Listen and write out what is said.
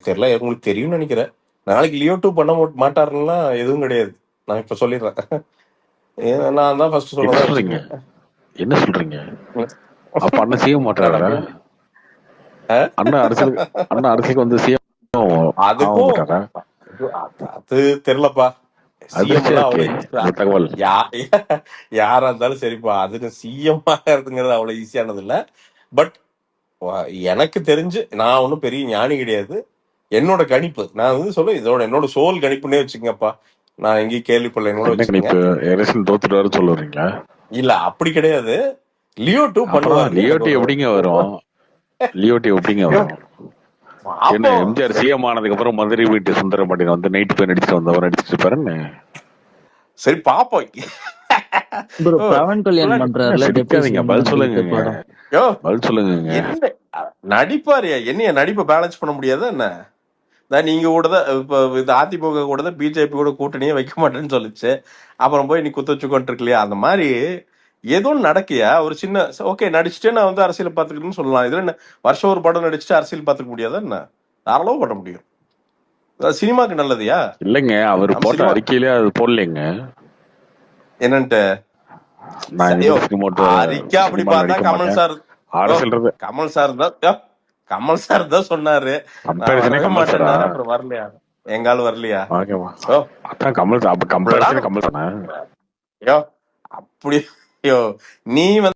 தெரியல, உங்களுக்கு தெரியும்னு நினைக்கிறேன். நாளைக்கு லியோ 2 பண்ண மாட்டாருன்னா எதுவும் கிடையாது. நான் இப்ப சொல்லிடுறேன். நான் தான் ஃபர்ஸ்ட் என்ன சொன்னதா சொல்றீங்க? வச்சுக்கோங்க. என்ன சொல்றீங்க? அப்ப அண்ணன் செய்ய மாட்டாரா? அண்ணா அரசியலுக்கு வந்து சிஎம் ஆக அதுக்கும் மாட்டாரா? அது தெரியலப்பா. சிஎம் அதிர்ச்சியா எல்லாம் இருக்கே அவ்வளவு இந்த தகவல். யாரா இருந்தாலும் சரிப்பா. அதுக்கு சிஎம் ஆகிறதுங்கிறது அவ்வளவு ஈஸியானது இல்ல. பட் எனக்கு தெரிஞ்சு நான் ஒன்றும் பெரிய ஞானி கிடையாது. என்னோட கணிப்பு நான் வந்து சொல்ல இதோட என்னோட சோல் கணிப்புன்னே வச்சுக்கங்கப்பா. நான் எங்கேயும் கேள்விப்படல, என்னோட என்ன வச்சுக்கோங்க. கணிப்பு? எலெக்ஷன் தோத்துட்டு சொல்ல வரீங்களா? இல்ல அப்படி கிடையாது. லியோ 2 அப்புறம் பண்ணுவாருன்னு எனக்கு லியோட்டி எப்படிங்க வரும்? லியோட்டி எப்படிங்க வரும்? என்ன பாப்போம். எம்ஜிஆர் சிஎம் ஆனதுக்கு அப்புறம் மதுரை வீட்டு சுந்தரபாண்டியன் வந்து நைட் போய் நடிச்சுட்டு வந்தவர் நடிச்சுட்டு இருப்பாருன்னு. சரி பாப்போம். ப்ரோ பவன் கல்யாண் பண்றாருல டெப்டி சிரிக்காதீங்க, சிஎம் பதில் சொல்லுங்க. படம். யோ பதில் சொல்லுங்க. என்ன நடிப்பாரு? என்னைய நடிப்பை பேலன்ஸ் பண்ண முடியாதா என்ன? நீங்க கூட தான் இப்போ இது அதிமுக கூட தான் பிஜேபி கூட கூட்டணியே வைக்க மாட்டேன்னு சொல்லிச்சு. அப்புறம் போய் நீ குத்த வச்சுக்கொண்டு இருக்கலையா? அந்த மாதிரி ஏதோ நடக்கையா ஒரு சின்ன ஓகே நடிச்சுட்டே நான் வந்து அரசியல் பார்த்துக்கிட்டுன்னு சொல்லலாம். இதுல என்ன வருஷம் ஒரு படம் நடிச்சுட்டு அரசியல் பார்த்துக்க முடியாதா என்ன? தாராளமாக பண்ண முடியும். சினிமாக்கு நல்லதுயா? இல்லைங்க, அவர் போட்ட அறிக்கையிலே அது போடலைங்க. என்னன்ட்டு அறிக்கை அப்படி பார்த்தா கமல் சார் கமல் சார் தான் கமல் சார் தான் சொன்னாரு. மாட்டேன்னாரு. அப்புறம் வரலையா? எங்காலும் வரலையா? கமல் கமல் தானே. அப்படி நீ வந்து